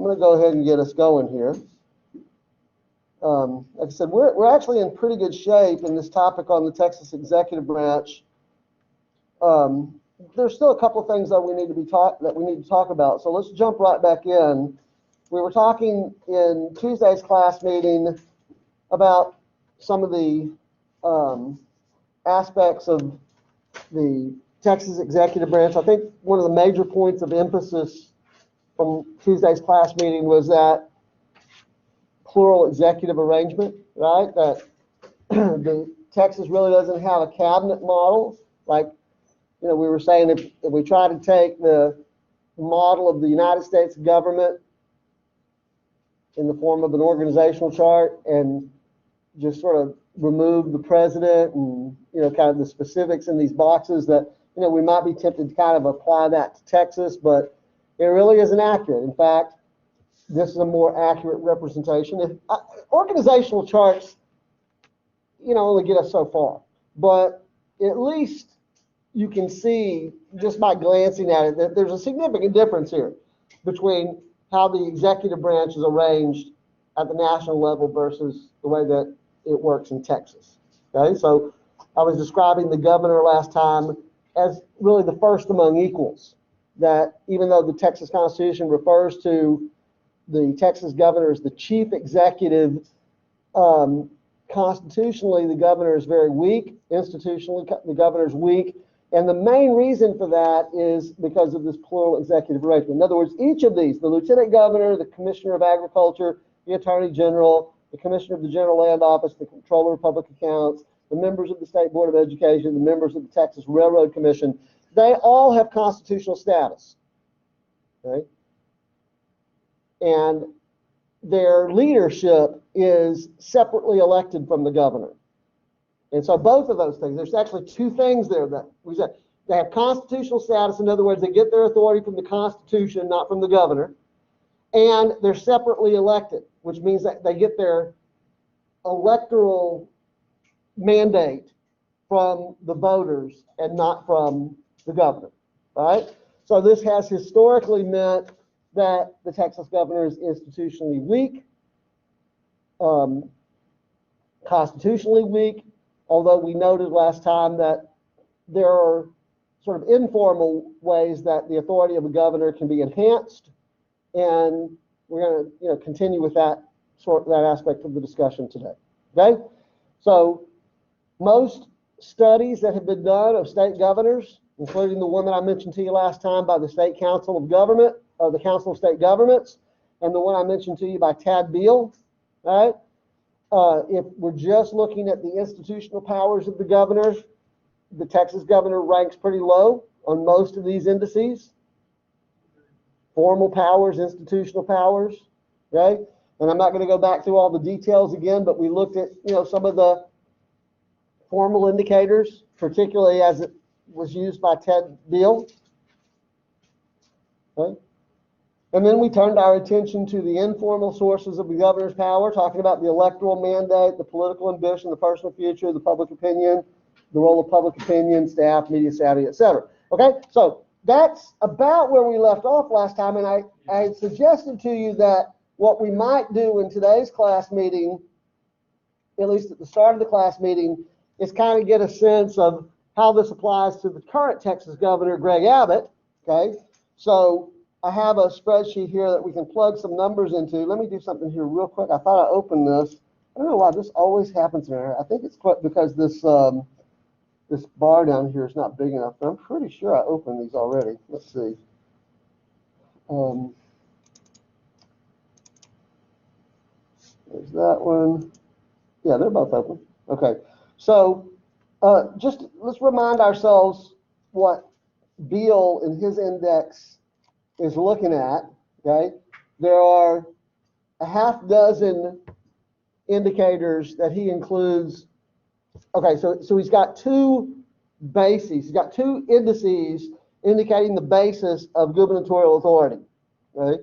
I'm going to go ahead and get us going here. Like I said, we're actually in pretty good shape in this topic on the Texas executive branch. There's still a couple of things that we need to talk about. So let's jump right back in. We were talking in Tuesday's class meeting about some of the aspects of the Texas executive branch. I think one of the major points of emphasis from Tuesday's class meeting was that plural executive arrangement, right? That the Texas really doesn't have a cabinet model. Like, we were saying if we try to take the model of the United States government in the form of an organizational chart and just sort of remove the president and, kind of the specifics in these boxes, that, we might be tempted to kind of apply that to Texas, but it really isn't accurate. In fact, this is a more accurate representation. Organizational charts, only get us so far, but at least you can see just by glancing at it that there's a significant difference here between how the executive branch is arranged at the national level versus the way that it works in Texas. Okay, so I was describing the governor last time as really the first among equals, that even though the Texas Constitution refers to the Texas governor as the chief executive, constitutionally the governor is very weak, institutionally the governor is weak, and the main reason for that is because of this plural executive arrangement. In other words, each of these, the lieutenant governor, the commissioner of agriculture, the attorney general, the commissioner of the general land office, the controller of public accounts, the members of the State Board of Education, the members of the Texas Railroad Commission, they all have constitutional status, okay? And their leadership is separately elected from the governor. And so both of those things, there's actually two things there that we said. They have constitutional status. In other words, they get their authority from the Constitution, not from the governor. And they're separately elected, which means that they get their electoral mandate from the voters and not from the governor, right? So this has historically meant that the Texas governor is institutionally weak, constitutionally weak, although we noted last time that there are sort of informal ways that the authority of a governor can be enhanced, and we're going to continue with that aspect of the discussion today. Okay, so most studies that have been done of state governors, including the one that I mentioned to you last time by the State Council of Government, or the Council of State Governments, and the one I mentioned to you by Tad Beal, right? If we're just looking at the institutional powers of the governor, the Texas governor ranks pretty low on most of these indices. Formal powers, institutional powers, okay? And I'm not going to go back through all the details again, but we looked at, some of the formal indicators, particularly as it was used by Ted Beal, okay? And then we turned our attention to the informal sources of the governor's power, talking about the electoral mandate, the political ambition, the personal future, the public opinion, the role of public opinion, staff, media savvy, etc. Okay, so that's about where we left off last time, and I suggested to you that what we might do in today's class meeting, at least at the start of the class meeting, is kind of get a sense of how this applies to the current Texas governor, Greg Abbott. Okay, so I have a spreadsheet here that we can plug some numbers into. Let me do something here real quick. I thought I opened this. I don't know why this always happens here. I think it's because this this bar down here is not big enough. But I'm pretty sure I opened these already. Let's see. There's that one. Yeah, they're both open. Okay. So just let's remind ourselves what Beal in his index is looking at. Okay. There are a half dozen indicators that he includes. Okay, so he's got two bases. He's got two indices indicating the basis of gubernatorial authority. Okay?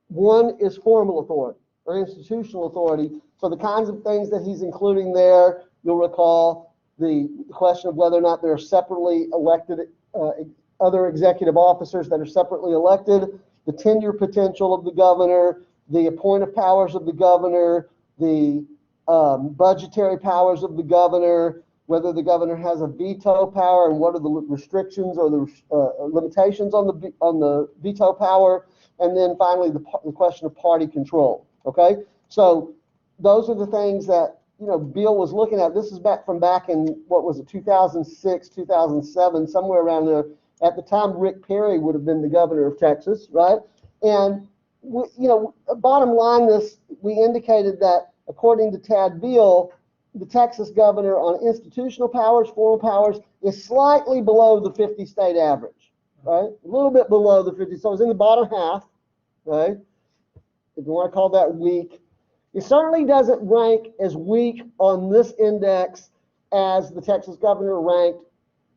One is formal authority or institutional authority. So the kinds of things that he's including there, you'll recall the question of whether or not there are separately elected other executive officers that are separately elected. the tenure potential of the governor, the appointive powers of the governor, the budgetary powers of the governor, whether the governor has a veto power and what are the restrictions or the limitations on the veto power, and then finally the question of party control. Okay, so those are the things that Bill was looking at. This is back in what was it, 2006, 2007, somewhere around there. At the time, Rick Perry would have been the governor of Texas, right? And bottom line, we indicated that according to Tad Beal, the Texas governor on institutional powers, formal powers, is slightly below the 50 state average, right? A little bit below the 50, so it's in the bottom half, right? If you want to call that weak. It certainly doesn't rank as weak on this index as the Texas governor ranked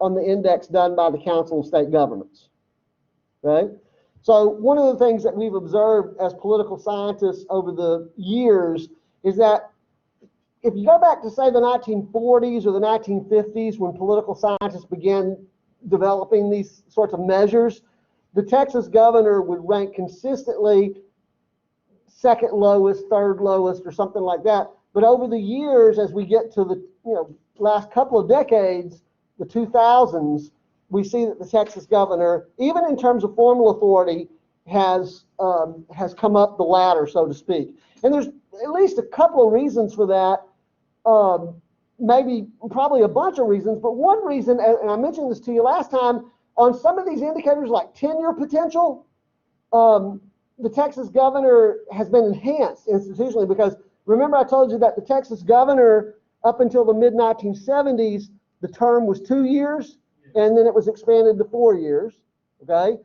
on the index done by the Council of State Governments, right? So one of the things that we've observed as political scientists over the years is that if you go back to, say, the 1940s or the 1950s, when political scientists began developing these sorts of measures, the Texas governor would rank consistently second lowest, third lowest, or something like that. But over the years, as we get to the last couple of decades, the 2000s, we see that the Texas governor, even in terms of formal authority, has come up the ladder, so to speak. And there's at least a couple of reasons for that. Probably a bunch of reasons, but one reason, and I mentioned this to you last time, on some of these indicators like tenure potential, the Texas governor has been enhanced institutionally, because remember I told you that the Texas governor, up until the mid-1970s, the term was 2 years, and then it was expanded to 4 years, okay?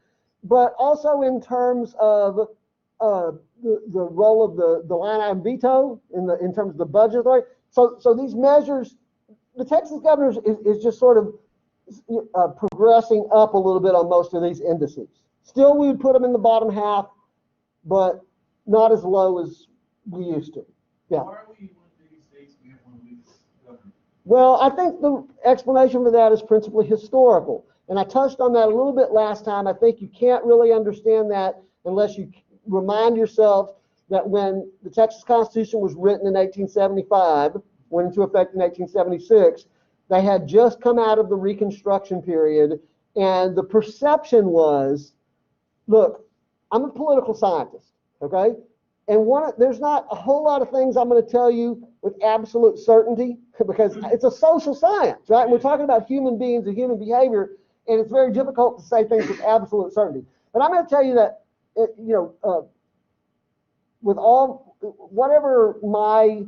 But also in terms of the role of the line item veto in terms of the budget authority. So these measures, the Texas governor is just sort of progressing up a little bit on most of these indices. Still, we would put them in the bottom half, but not as low as we used to. Yeah. Why are we one of the biggest states? We have one of the biggest governors. Well, I think the explanation for that is principally historical. And I touched on that a little bit last time. I think you can't really understand that unless you remind yourself that when the Texas Constitution was written in 1875, went into effect in 1876, they had just come out of the Reconstruction period, and the perception was, look, I'm a political scientist, okay? And there's not a whole lot of things I'm going to tell you with absolute certainty, because it's a social science, right? And we're talking about human beings and human behavior, and it's very difficult to say things with absolute certainty. But I'm going to tell you that, with whatever my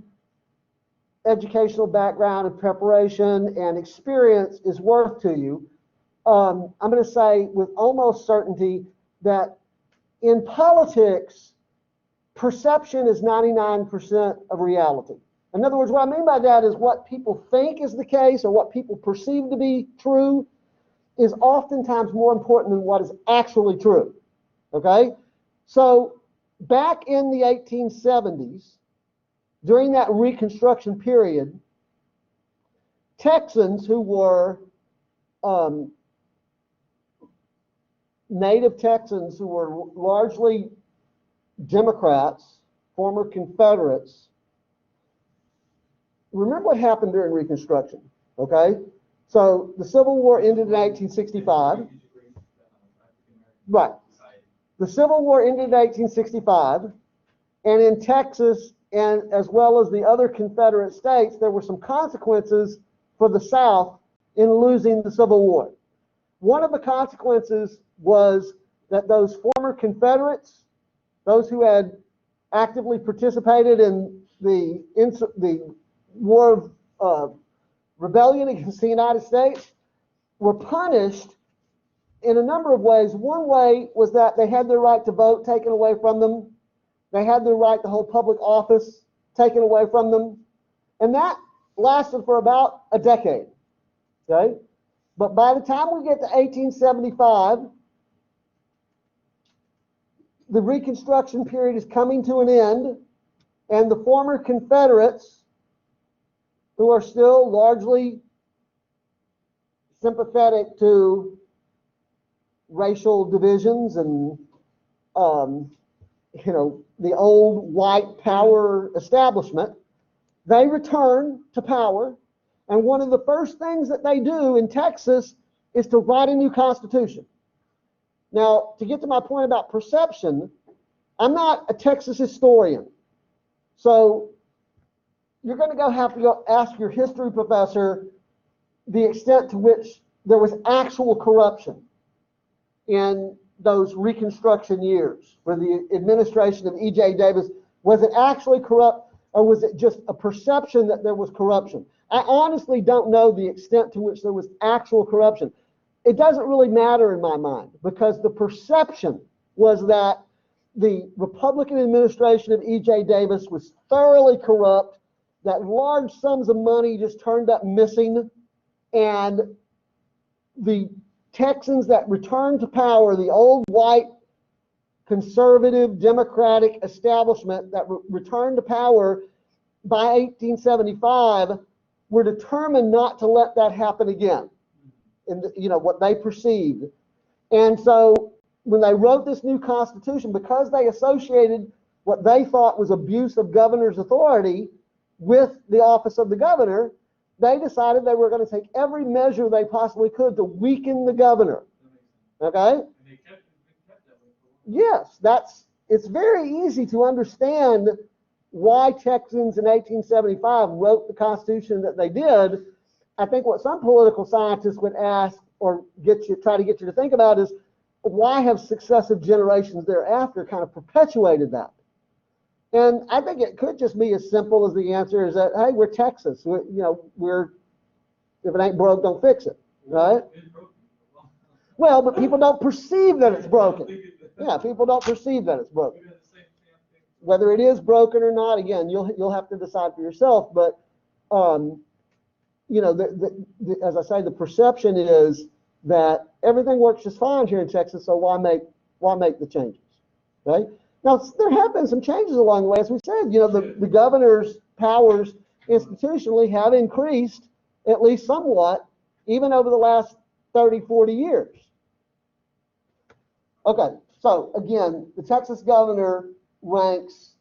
educational background and preparation and experience is worth to you, I'm going to say with almost certainty that in politics, perception is 99% of reality. In other words, what I mean by that is what people think is the case or what people perceive to be true is oftentimes more important than what is actually true. Okay? So back in the 1870s, during that Reconstruction period, Texans who were native Texans who were largely Democrats, former Confederates. Remember what happened during Reconstruction, okay? So the Civil War ended in 1865. Right. The Civil War ended in 1865, and in Texas, and as well as the other Confederate states, there were some consequences for the South in losing the Civil War. One of the consequences was that those former Confederates, those who had actively participated in the war of rebellion against the United States, were punished in a number of ways. One way was that they had their right to vote taken away from them. They had their right to hold public office taken away from them. And that lasted for about a decade. Okay? But by the time we get to 1875, the Reconstruction period is coming to an end, and the former Confederates, who are still largely sympathetic to racial divisions and um, the old white power establishment. They return to power, and one of the first things that they do in Texas is to write a new constitution. Now, to get to my point about perception, I'm not a Texas historian, so you're going to have to go ask your history professor the extent to which there was actual corruption in those Reconstruction years, where the administration of E.J. Davis, was it actually corrupt, or was it just a perception that there was corruption? I honestly don't know the extent to which there was actual corruption. It doesn't really matter in my mind, because the perception was that the Republican administration of E.J. Davis was thoroughly corrupt, that large sums of money just turned up missing, and the Texans that returned to power, the old white conservative democratic establishment that returned to power by 1875, were determined not to let that happen again, in what they perceived. And so when they wrote this new constitution, because they associated what they thought was abuse of governor's authority with the office of the governor, they decided they were going to take every measure they possibly could to weaken the governor. Okay? And they kept that way for a while. Yes, it's very easy to understand why Texans in 1875 wrote the Constitution that they did. I think what some political scientists would ask, or try to get you to think about, is why have successive generations thereafter kind of perpetuated that? And I think it could just be as simple as the answer is that, hey, we're Texas. We're if it ain't broke, don't fix it, right? It's broken for a long time. Well, but people don't perceive that it's broken. We Yeah, people don't perceive that it's broken. got the same thing. Whether it is broken or not, again, you'll have to decide for yourself. But as I say, the perception is that everything works just fine here in Texas, so why make the changes, right? Now, there have been some changes along the way. As we said, the governor's powers institutionally have increased, at least somewhat, even over the last 30, 40 years. Okay, so again, the Texas governor ranks,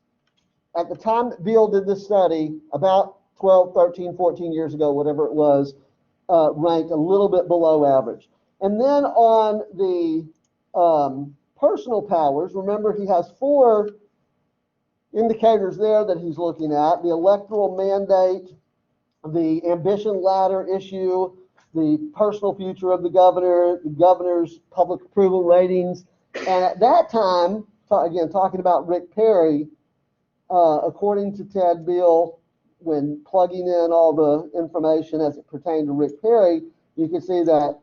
at the time that Beale did this study, about 12, 13, 14 years ago, whatever it was, ranked a little bit below average. And then on the personal powers, remember he has 4 indicators there that he's looking at: the electoral mandate, the ambition ladder issue, the personal future of the governor, the governor's public approval ratings. And at that time, again, talking about Rick Perry, according to Ted Beale, when plugging in all the information as it pertained to Rick Perry, you can see that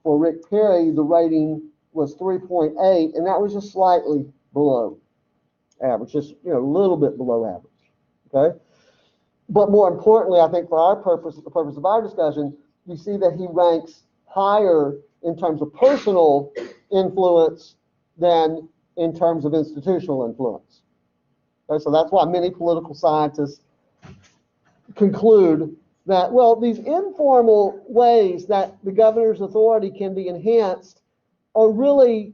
for Rick Perry, the rating was 3.8, and that was just slightly below average, just a little bit below average. Okay, but more importantly, I think for our purpose, the purpose of our discussion, you see that he ranks higher in terms of personal influence than in terms of institutional influence. Okay, so that's why many political scientists conclude that, well, these informal ways that the governor's authority can be enhanced are really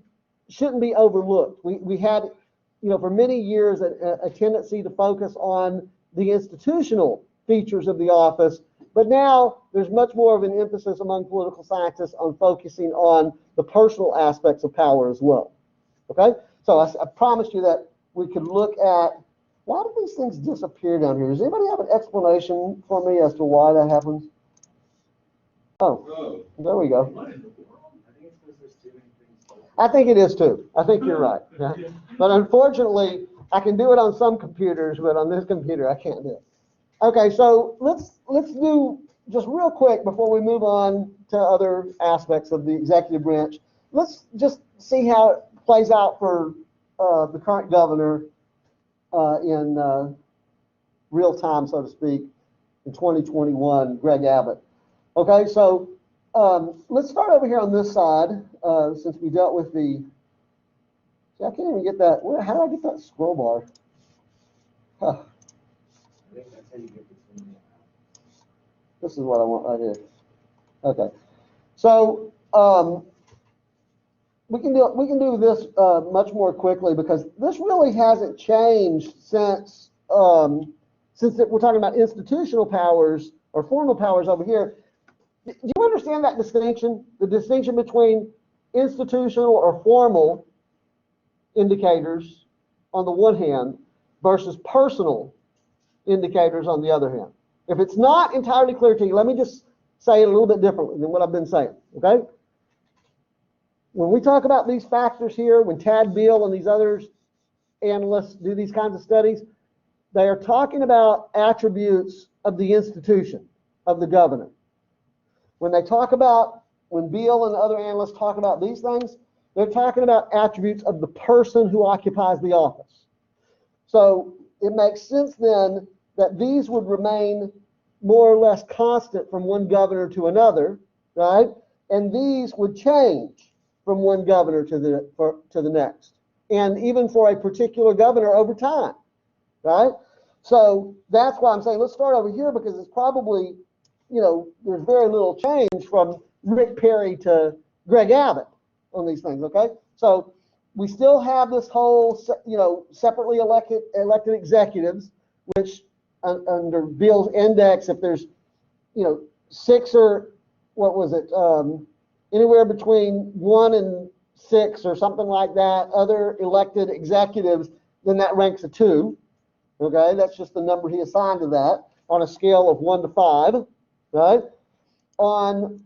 shouldn't be overlooked. We had, for many years a tendency to focus on the institutional features of the office, but now there's much more of an emphasis among political scientists on focusing on the personal aspects of power as well. Okay, so I promised you that we could look at, why do these things disappear down here? Does anybody have an explanation for me as to why that happens? Oh, there we go. What in the world? I think it's because there's too many things. I think it is too. I think you're right. Yeah. But unfortunately, I can do it on some computers, but on this computer, I can't do it. Okay, so let's do, just real quick before we move on to other aspects of the executive branch, let's just see how it plays out for the current governor in real time, so to speak, in 2021, Greg Abbott. Okay, so let's start over here on this side, since we dealt with the, see, I can't even get that, how do I get that scroll bar? Huh. I think that's how you get this one. This is what I want right here. Okay, so we can do this much more quickly because this really hasn't changed since we're talking about institutional powers or formal powers over here. Do you understand that distinction? The distinction between institutional or formal indicators on the one hand versus personal indicators on the other hand. If it's not entirely clear to you, let me just say it a little bit differently than what I've been saying, okay? When we talk about these factors here, when Tad Beal and these other analysts do these kinds of studies, they are talking about attributes of the institution, of the governor. When Beal and other analysts talk about these things, they're talking about attributes of the person who occupies the office. So it makes sense then that these would remain more or less constant from one governor to another, right? And these would change from one governor to the next, and even for a particular governor over time, right? So that's why I'm saying let's start over here because it's probably, there's very little change from Rick Perry to Greg Abbott on these things, okay? So we still have this whole, separately elected executives, which under Beal's index, if there's, 6 or what was it, anywhere between 1 and 6 or something like that, other elected executives, then that ranks a 2. Okay, that's just the number he assigned to that on a scale of 1 to 5, right? On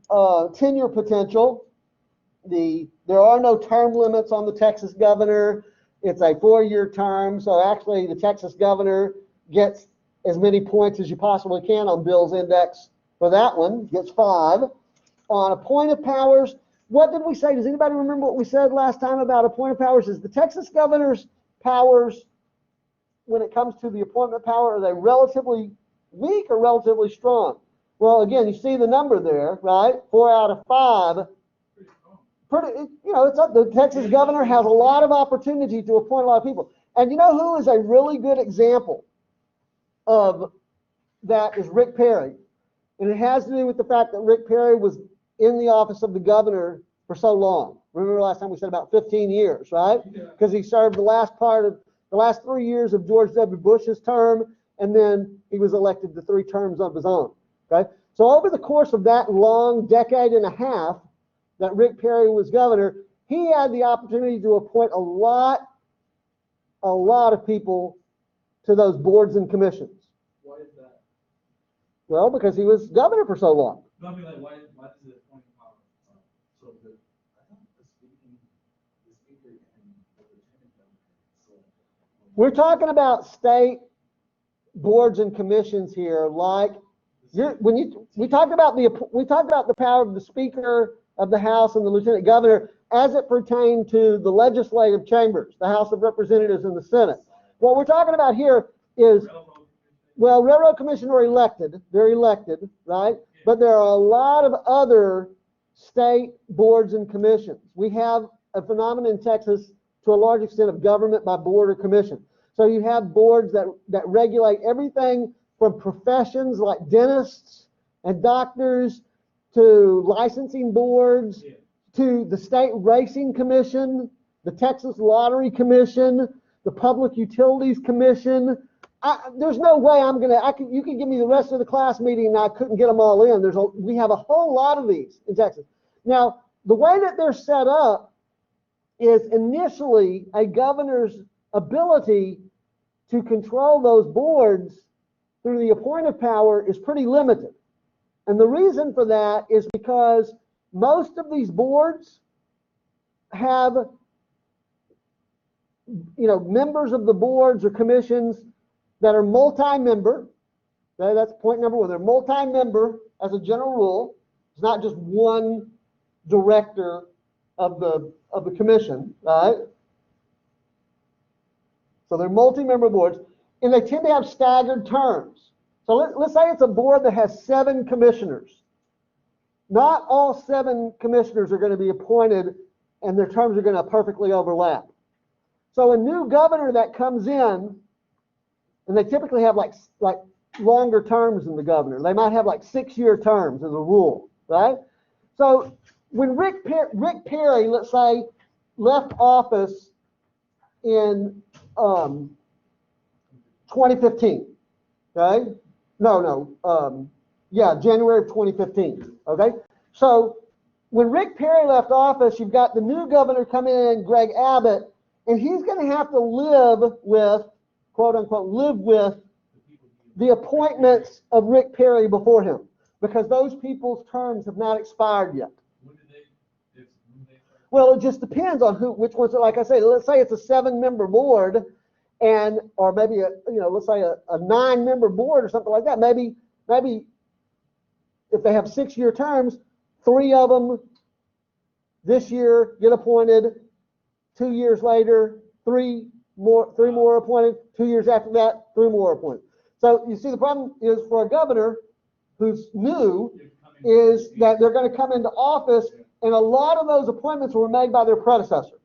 tenure potential, there are no term limits on the Texas governor. It's a 4-year term, so actually the Texas governor gets as many points as you possibly can on Bill's index for that one, gets 5. On appointed powers, what did we say? Does anybody remember what we said last time about appointed powers? Is the Texas governor's powers, when it comes to the appointment power, are they relatively weak or relatively strong? Well, again, you see the number there, right? 4 out of 5. It's up. The Texas governor has a lot of opportunity to appoint a lot of people. And you know who is a really good example of that is Rick Perry. And it has to do with the fact that Rick Perry was in the office of the governor for so long. Remember last time we said about 15 years, right? Because he served the last 3 years of George W. Bush's term, and then he was elected to 3 terms of his own, okay? So over the course of that long decade and a half that Rick Perry was governor, he had the opportunity to appoint a lot of people to those boards and commissions. Why is that? Well, because he was governor for so long. No, I mean, like, why does it appoint power so good? I thought the speaker and the lieutenant governor. We're talking about state boards and commissions here, like we talked about the power of the Speaker of the House and the Lieutenant Governor as it pertained to the legislative chambers, the House of Representatives and the Senate. What we're talking about here is, well, Railroad Commission are elected. They're elected, right? But there are a lot of other state boards and commissions. We have a phenomenon in Texas to a large extent of government by board or commission. So you have boards that regulate everything from professions like dentists and doctors to licensing boards to the State Racing Commission, the Texas Lottery Commission, the Public Utilities Commission. There's no way you can give me the rest of the class meeting and I couldn't get them all in. We have a whole lot of these in Texas. Now, the way that they're set up is initially a governor's ability to control those boards through the appointive power is pretty limited. And the reason for that is because most of these boards have, members of the boards or commissions that are multi-member. Okay, that's point number 1. They're multi-member as a general rule. It's not just one director of the commission, right? So they're multi-member boards, and they tend to have staggered terms. So let's say it's a board that has 7 commissioners. Not all 7 commissioners are going to be appointed, and their terms are going to perfectly overlap. So a new governor that comes in, and they typically have like longer terms than the governor. They might have like 6-year terms as a rule, right? So when Rick Perry, let's say, left office in 2015. Okay? Yeah, January of 2015. Okay? So when Rick Perry left office, you've got the new governor coming in, Greg Abbott, and he's going to have to live with, quote unquote, live with the appointments of Rick Perry before him, because those people's terms have not expired yet. Well, it just depends on which ones. Like I say, let's say it's a 7-member board, or maybe let's say a 9-member board or something like that. Maybe if they have 6-year terms, 3 of them this year get appointed. 2 years later, 3 more appointed. 2 years after that, 3 more appointed. So you see, the problem is for a governor who's new is that they're going to come into office, and a lot of those appointments were made by their predecessor.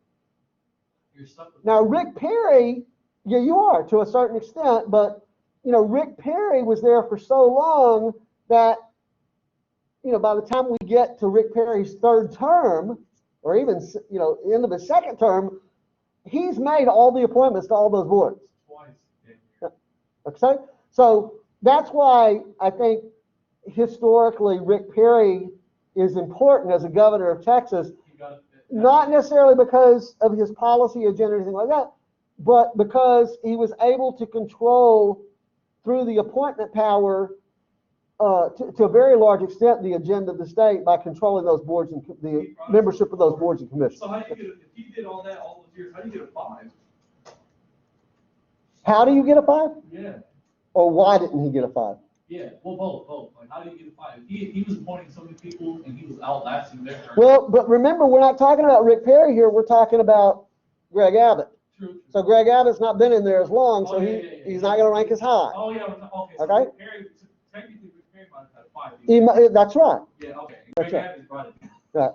Now, Rick Perry, yeah, you are to a certain extent, but Rick Perry was there for so long that by the time we get to Rick Perry's 3rd term, or even end of his 2nd term, he's made all the appointments to all those boards. Okay, so that's why I think historically Rick Perry is important as a governor of Texas, not necessarily because of his policy agenda or anything like that, but because he was able to control through the appointment power to a very large extent the agenda of the state by controlling those boards and the membership of those boards and commissions. So how do you get if he did all that all those years? How do you get a 5? How do you get a 5? Yeah. Or why didn't he get a 5? Yeah, well, both. Like, how do you get a 5? He was appointing so many people, and he was outlasting their term. Well, but remember, we're not talking about Rick Perry here. We're talking about Greg Abbott. True. So Greg Abbott's not been in there as long, so he's not going to rank as high. Oh yeah, okay. So okay. Perry, technically, Rick Perry might have had a 5. That's right. Yeah, okay. That's Greg right. Abbott brought it. Right.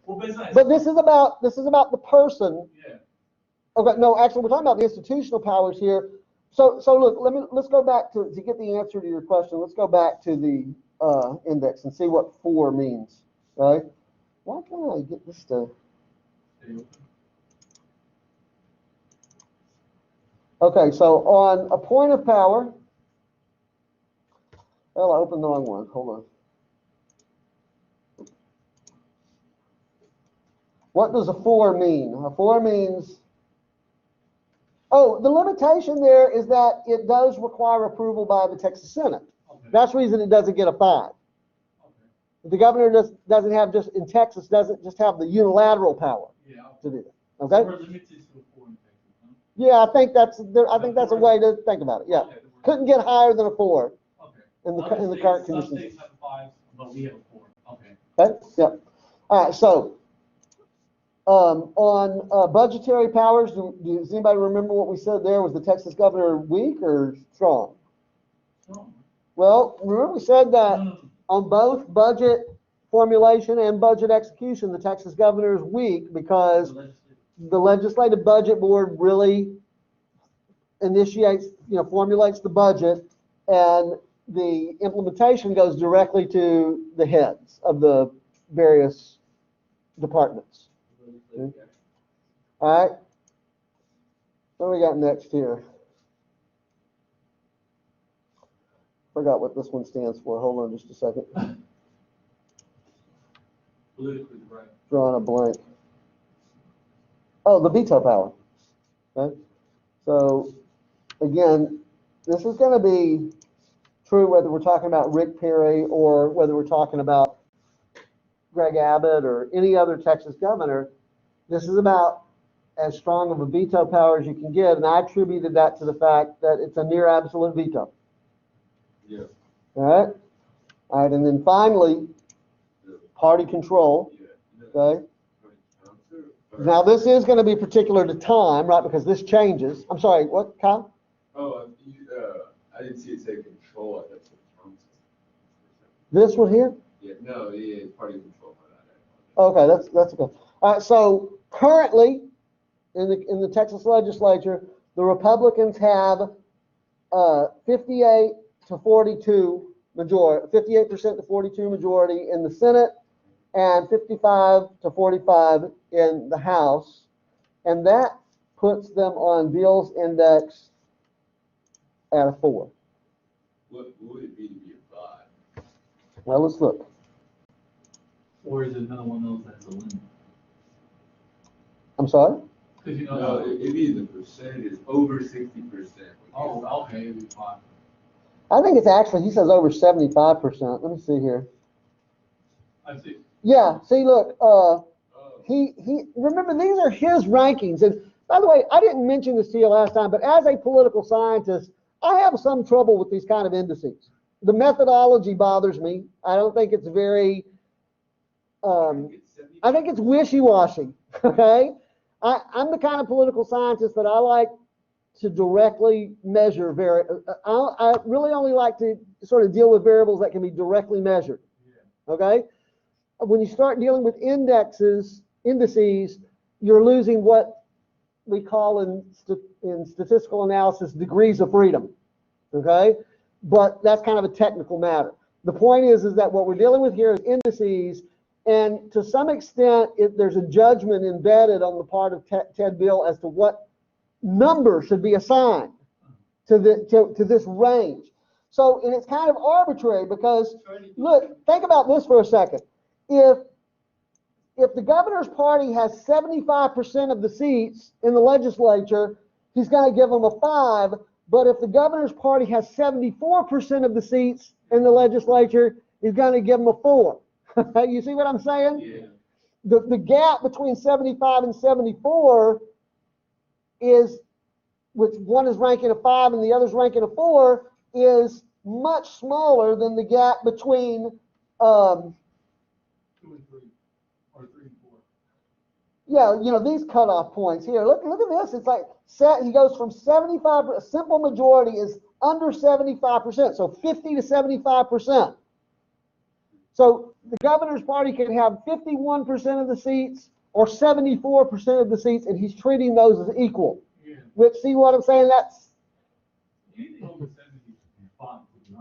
Well, but it's nice. But this is about the person. Yeah. Okay, no, actually, we're talking about the institutional powers here. So look, let's go back to get the answer to your question. Let's go back to the index and see what 4 means. Right? Why can't I get this to? Okay, so on a point of power. Well, I opened the wrong one. Hold on. What does a 4 mean? A 4 means. Oh, the limitation there is that it does require approval by the Texas Senate. Okay. That's the reason it doesn't get a 5. Okay. The governor doesn't have doesn't just have the unilateral power to do that. Okay. We're limited to a 4 in Texas, huh? Yeah, I think that's a way to think about it. Yeah, Okay, couldn't get higher than a 4 okay. in the Other current states, conditions. Some states have a 5, but we have a 4. Okay. Okay. Yeah. All right. So. On budgetary powers, does anybody remember what we said there? Was the Texas governor weak or strong? Strong. Well, remember we said that No. on both budget formulation and budget execution, the Texas governor is weak because the legislative budget board really initiates, formulates the budget, and the implementation goes directly to the heads of the various departments. All right. What do we got next here? Forgot what this one stands for. Hold on just a second. Politically right. Drawing a blank. Oh, the veto power. Okay. So, again, this is going to be true whether we're talking about Rick Perry or whether we're talking about Greg Abbott or any other Texas governor. This is about as strong of a veto power as you can get, and I attributed that to the fact that it's a near absolute veto. Yeah. All right, and then finally, party control. Okay. Now this is going to be particular to time, right? Because this changes. I'm sorry, what, Kyle? Oh, I didn't see it say control. I thought it said terms. This one here? Yeah, no, yeah, party control. Okay, that's okay. All right, so currently in the Texas legislature, the Republicans have 58 to 42 majority, 58% to 42 majority in the Senate, and 55 to 45 in the House. And that puts them on Beal's index at a 4. What would it be to be a 5? Well, let's look. Or is it another one of those that's a limit? I'm sorry? Because you know. No, it'd be the percentage is over 60%. Oh, okay, it'd be fine. I think it's actually, he says over 75%. Let me see here. I see. Yeah, see, look, Oh, he, remember, these are his rankings. And by the way, I didn't mention this to you last time, but as a political scientist, I have some trouble with these kind of indices. The methodology bothers me. I don't think it's very, I think it's wishy-washy, okay? I'm the kind of political scientist that I like to directly measure I really only like to sort of deal with variables that can be directly measured, okay? When you start dealing with indices, you're losing what we call in statistical analysis degrees of freedom, okay? But that's kind of a technical matter. The point is that what we're dealing with here is indices, and to some extent, there's a judgment embedded on the part of Ted Beal as to what number should be assigned to this range. So, and it's kind of arbitrary because, look, think about this for a second. If the governor's party has 75% of the seats in the legislature, he's going to give them a 5. But if the governor's party has 74% of the seats in the legislature, he's going to give them a 4. You see what I'm saying? yeah. The gap between 75 and 74 is, which one is ranking a 5 and the other's ranking a 4, is much smaller than the gap between 2 and 3, or 3 and 4. yeah, you know, these cutoff points here. Look at this. It's like he goes from 75. A simple majority is under 75%, so 50 to 75%. So the governor's party can have 51% of the seats or 74% of the seats, and he's treating those as equal. Yeah. Which, see what I'm saying? That's, Anything over 70 is fine.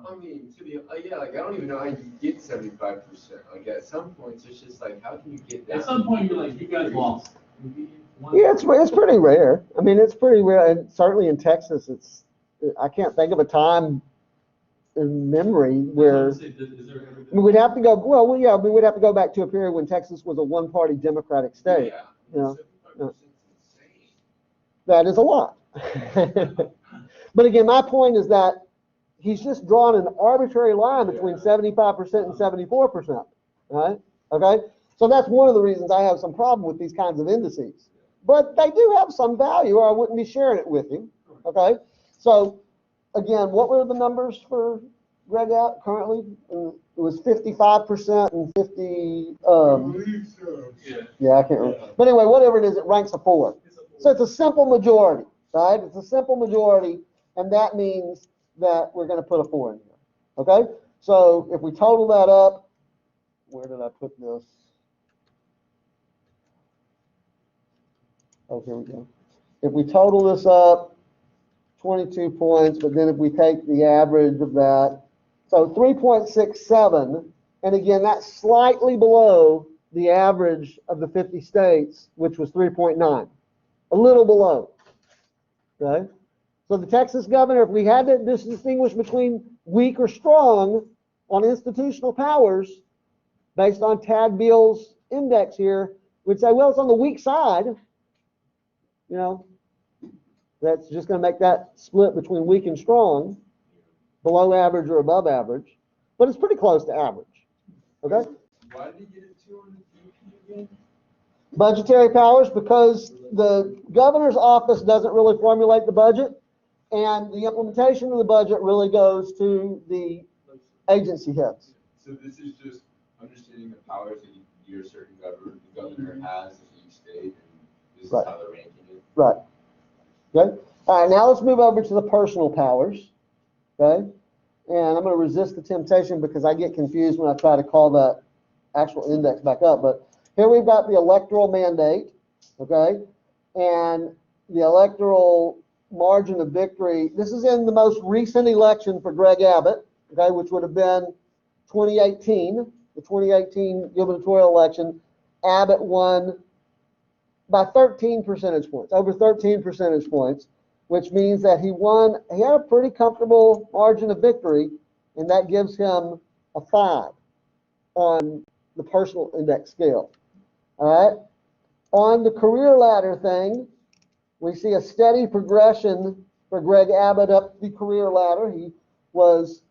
I mean, yeah, like I don't even know how you get 75%. Like at some points, it's just like, how can you get that? At some point, you're like, you guys lost. yeah, it's pretty rare. I mean, it's pretty rare, and certainly in Texas, I can't think of a time in memory where we'd have to go. Well, yeah, we would have to go back to a period when Texas was a one-party Democratic state. Yeah, You know, 75% is insane. that is a lot. But again, my point is that he's just drawn an arbitrary line between 75% and 74%. Right? Okay. So that's one of the reasons I have some problem with these kinds of indices. But they do have some value, or I wouldn't be sharing it with you. Okay. So again, what were the numbers for Greg out currently? It was 55% and 50. Yeah, I can't remember. But anyway, whatever it is, it ranks a 4. So it's a simple majority, right? It's a simple majority, and that means that we're going to put a 4 in here. Okay? So if we total that up, where did I put this? Oh, here we go. If we total this up, 22 points, but then if we take the average of that, so 3.67, and again, that's slightly below the average of the 50 states, which was 3.9, a little below, okay? So the Texas governor, if we had to distinguish between weak or strong on institutional powers, based on Tad Beal's index here, we'd say, well, it's on the weak side, you know. That's just going to make that split between weak and strong, below average or above average, but it's pretty close to average. Okay? Why did he get a 2 on the BP again? Budgetary powers, because the governor's office doesn't really formulate the budget, and the implementation of the budget really goes to the agency heads. So this is just understanding the powers that your certain governor has in each state, and this is Right. how they're ranking it. Right. Okay. All right. Now let's move over to the personal powers. Okay. And I'm going to resist the temptation because I get confused when I try to call that actual index back up. But here we've got the electoral mandate. Okay. And the electoral margin of victory. This is in the most recent election for Greg Abbott. Okay. Which would have been 2018. the 2018 gubernatorial election, Abbott won by 13 percentage points, over 13 percentage points, which means that he had a pretty comfortable margin of victory, and that gives him a 5 on the personal index scale. All right. On the career ladder thing, we see a steady progression for Greg Abbott up the career ladder. He was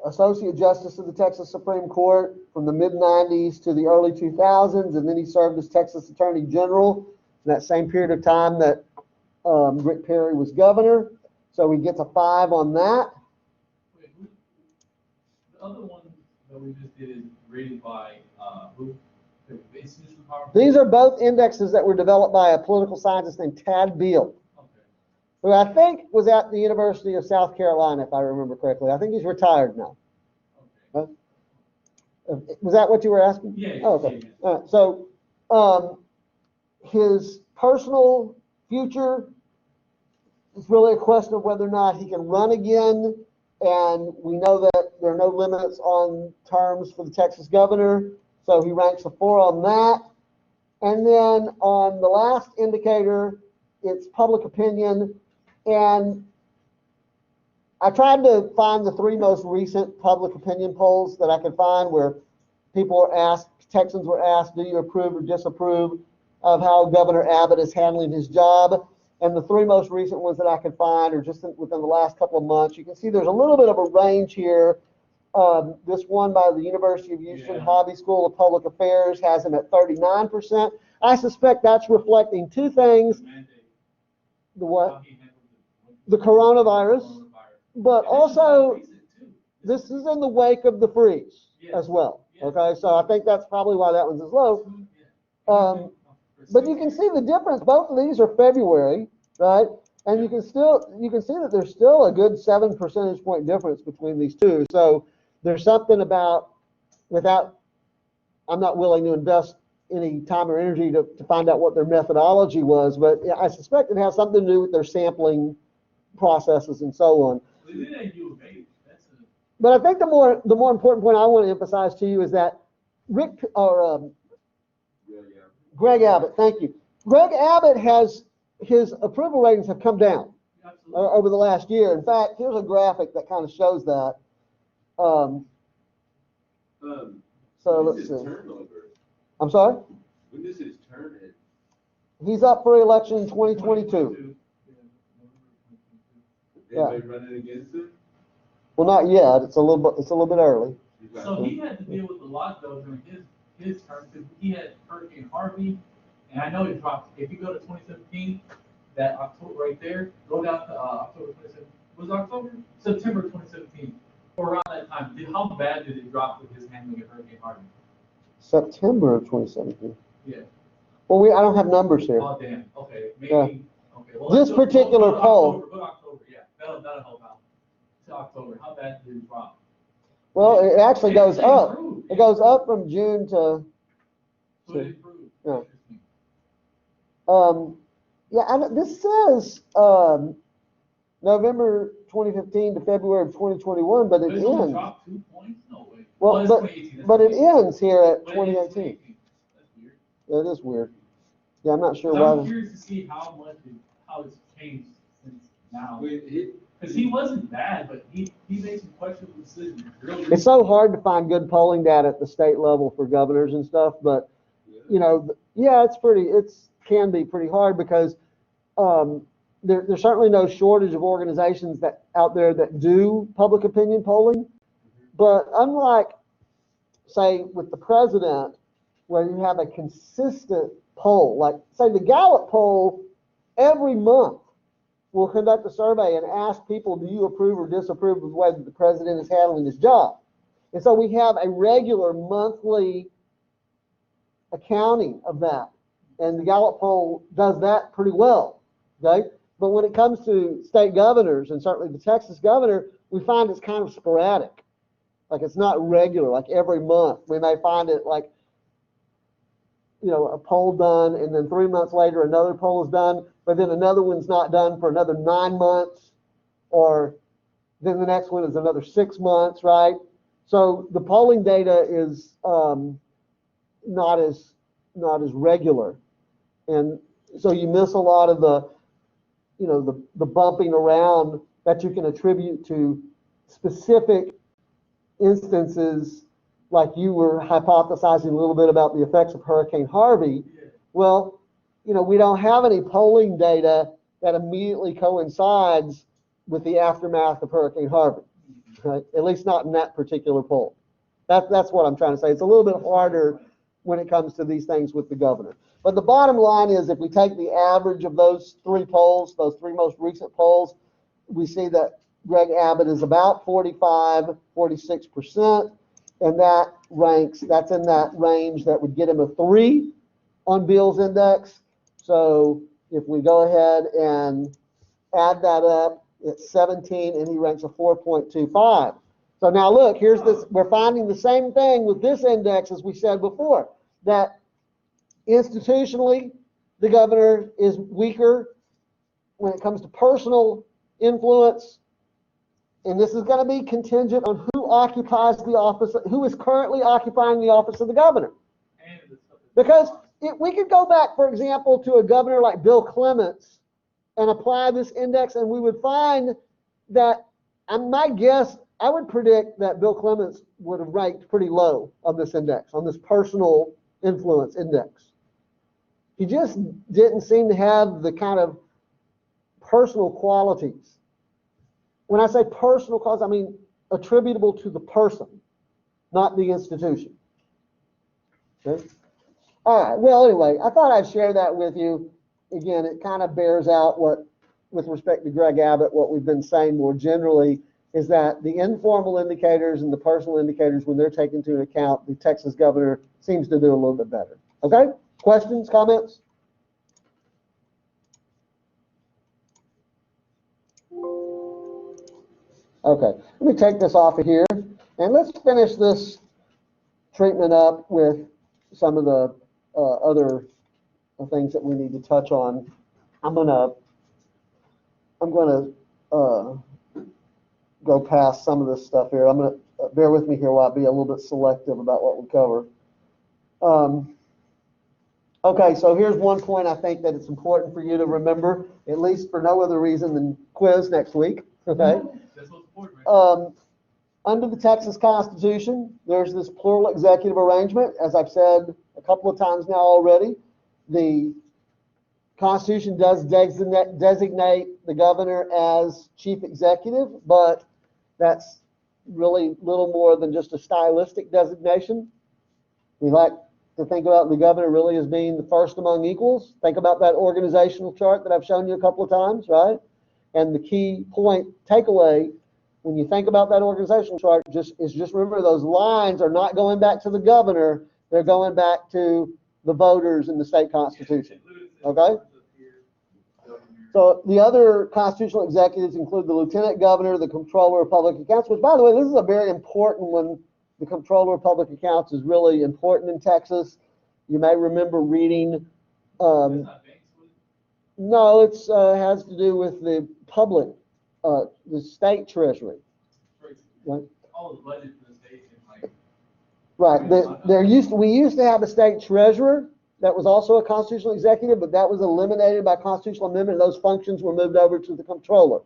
Associate Justice of the Texas Supreme Court from the mid-90s to the early 2000s, and then he served as Texas Attorney General in that same period of time that Rick Perry was governor. So he gets a 5 on that. Wait, the other one that we just did is rated by who? The institutional power? These are both indexes that were developed by a political scientist named Tad Beal, Okay. who I think was at the University of South Carolina, if I remember correctly. I think he's retired now. Okay. Was that what you were asking? Yeah. Oh, okay. Yeah. All right. So his personal future is really a question of whether or not he can run again. And we know that there are no limits on terms for the Texas governor. So he ranks a 4 on that. And then on the last indicator, it's public opinion. And I tried to find the 3 most recent public opinion polls that I could find where people were asked, Texans were asked, do you approve or disapprove of how Governor Abbott is handling his job? And the 3 most recent ones that I could find are just within the last couple of months. You can see there's a little bit of a range here. This one by the University of Houston Hobby School of Public Affairs has him at 39%. I suspect that's reflecting 2 things. The what? The coronavirus, but also this is in the wake of the freeze as well. Okay, so I think that's probably why that one's as low. But you can see the difference. Both of these are February, right? And you can see that there's still a good 7 percentage point difference between these two. So there's something about, I'm not willing to invest any time or energy to find out what their methodology was, but I suspect it has something to do with their sampling processes and so on. But I think the more important point I want to emphasize to you is that Greg Abbott, thank you. Greg Abbott his approval ratings have come down over the last year. In fact, here's a graphic that kind of shows that. So let's see. I'm sorry? When does his term end? He's up for election in 2022. Anybody running against him? Well, not yet. It's a little bit early. So he had to deal with a lot though during his term because he had Hurricane Harvey, and I know it dropped. If you go to 2017, that October right there, go down to October 2017. Was it October? September 2017. Or around that time. How bad did it drop with his handling of Hurricane Harvey? September of 2017. Yeah. Well, I don't have numbers here. Oh damn. Okay. Maybe. Yeah. Okay. Well, This particular poll. Go to October. Yeah. That'll help out. To October. How bad did it drop? Well, it actually goes up. Improved. It goes up from June to. So it improved. Yeah. Interesting. This says November 2015 to February of 2021, but it It's only ends. dropped 2 points? No way. Well, it's but 2018, that's but it 2018. ends here at But it is 2018. 2018. That's weird. Yeah, it is weird. Yeah, I'm not sure 'Cause why. I'm curious to see how it's changed since now. Wait, Because he wasn't bad, but he made some questionable decisions. It's so hard to find good polling data at the state level for governors and stuff, but it can be pretty hard because there's certainly no shortage of organizations out there that do public opinion polling. But unlike, say, with the president, where you have a consistent poll, like say the Gallup poll every month will conduct a survey and ask people, do you approve or disapprove of the way that the president is handling his job? And so we have a regular monthly accounting of that. And the Gallup poll does that pretty well, okay? But when it comes to state governors, and certainly the Texas governor, we find it's kind of sporadic. Like it's not regular, like every month. We may find it like, a poll done, and then 3 months later another poll is done, but then another one's not done for another 9 months, or then the next one is another 6 months, right? So the polling data is not as regular, and so you miss a lot of the, you know, the bumping around that you can attribute to specific instances, like you were hypothesizing a little bit about the effects of Hurricane Harvey. Well, you know, we don't have any polling data that immediately coincides with the aftermath of Hurricane Harvey, right? At least not in that particular poll. That's what I'm trying to say. It's a little bit harder when it comes to these things with the governor. But the bottom line is, if we take the average of those three polls, those three most recent polls, we see that Greg Abbott is about 45, 46%, and that's in that range that would get him a 3 on Beall's index. So if we go ahead and add that up, it's 17, and he ranks a 4.25. So now look, here's this, we're finding the same thing with this index as we said before, that institutionally, the governor is weaker when it comes to personal influence, and this is going to be contingent on who occupies the office, who is currently occupying the office of the governor. Because we could go back, for example, to a governor like Bill Clements and apply this index, and we would find that, my guess, I would predict that Bill Clements would have ranked pretty low on this index, on this personal influence index. He just didn't seem to have the kind of personal qualities. When I say personal qualities, I mean attributable to the person, not the institution. Okay? All right, well, anyway, I thought I'd share that with you. Again, it kind of bears out what, with respect to Greg Abbott, what we've been saying more generally, is that the informal indicators and the personal indicators, when they're taken into account, the Texas governor seems to do a little bit better. Okay? Questions, comments? Okay, let me take this off of here, and let's finish this treatment up with some of the other things that we need to touch on. I'm gonna go past some of this stuff here. I'm gonna bear with me here while I be a little bit selective about what we cover. Okay, so here's one point I think that it's important for you to remember, at least for no other reason than quiz next week. Okay. That's what's important, right? Under the Texas Constitution, there's this plural executive arrangement. As I've said a couple of times now already, the Constitution does designate the governor as chief executive, but that's really little more than just a stylistic designation. We like to think about the governor really as being the first among equals. Think about that organizational chart that I've shown you a couple of times, right? And the key point takeaway when you think about that organizational chart just remember those lines are not going back to the governor, they're going back to the voters in the state constitution. Okay? So the other constitutional executives include the lieutenant governor, the comptroller of public accounts, which, by the way, this is a very important one. The comptroller of public accounts is really important in Texas. You may remember reading. No, it's has to do with the public, the state treasury. Right? All the budget for the state is like. Right. We used to have a state treasurer that was also a constitutional executive, but that was eliminated by constitutional amendment. Those functions were moved over to the comptroller.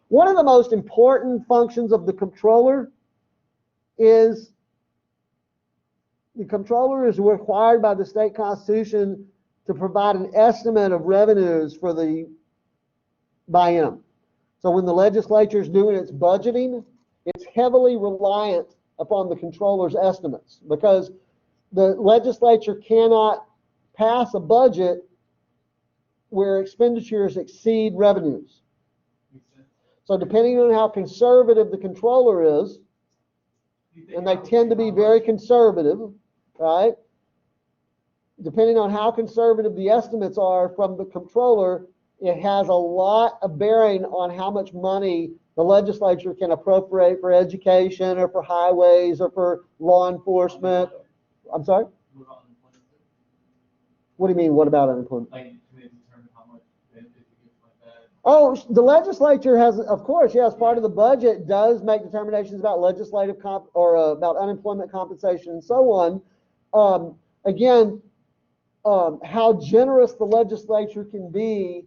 One of the most important functions of the comptroller is the comptroller is required by the state constitution to provide an estimate of revenues for the biennium. So when the legislature is doing its budgeting, it's heavily reliant upon the comptroller's estimates, because the legislature cannot pass a budget where expenditures exceed revenues. So depending on how conservative the comptroller is, and they tend to be very conservative, right? Depending on how conservative the estimates are from the comptroller, it has a lot of bearing on how much money the legislature can appropriate for education or for highways or for law enforcement. I'm sorry? What do you mean, what about unemployment? Like, to determine how much benefits you get like that. Oh, the legislature has, of course, yes, part of the budget does make determinations about legislative about unemployment compensation and so on. Again, how generous the legislature can be,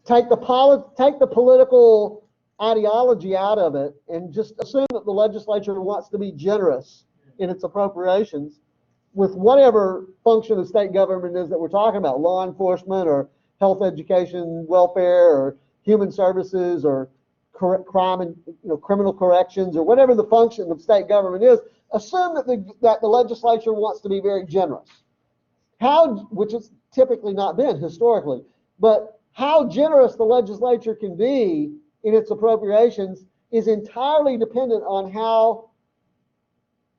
take the political ideology out of it and just assume that the legislature wants to be generous in its appropriations with whatever function of state government is that we're talking about, law enforcement or health, education, welfare, or human services, or crime and criminal corrections, or whatever the function of state government is. Assume that the legislature wants to be very generous. Which it's typically not been historically, but how generous the legislature can be in its appropriations is entirely dependent on how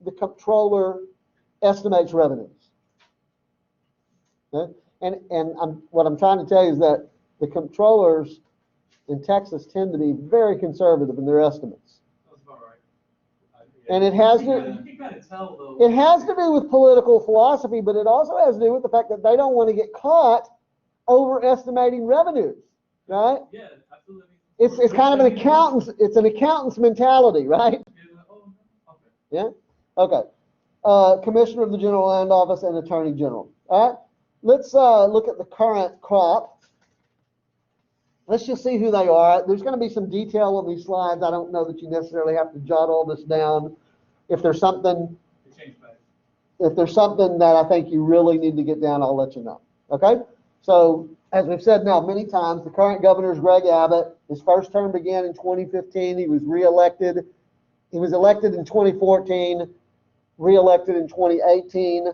the comptroller estimates revenues. Okay? And what I'm trying to tell you is that the comptrollers in Texas tend to be very conservative in their estimates. That's about right. And it has You can kind of tell though. It has to do with political philosophy, but it also has to do with the fact that they don't want to get caught overestimating revenues, right? Yeah, absolutely. It's kind of an accountant's mentality, right? Oh, okay. Yeah? Okay. Commissioner of the General Land Office and Attorney General. All right? Let's look at the current crop. Let's just see who they are. There's going to be some detail on these slides. I don't know that you necessarily have to jot all this down. If there's something that I think you really need to get down, I'll let you know. Okay? So, as we've said now many times, the current governor is Greg Abbott. His first term began in 2015. He was reelected. He was elected in 2014, reelected in 2018.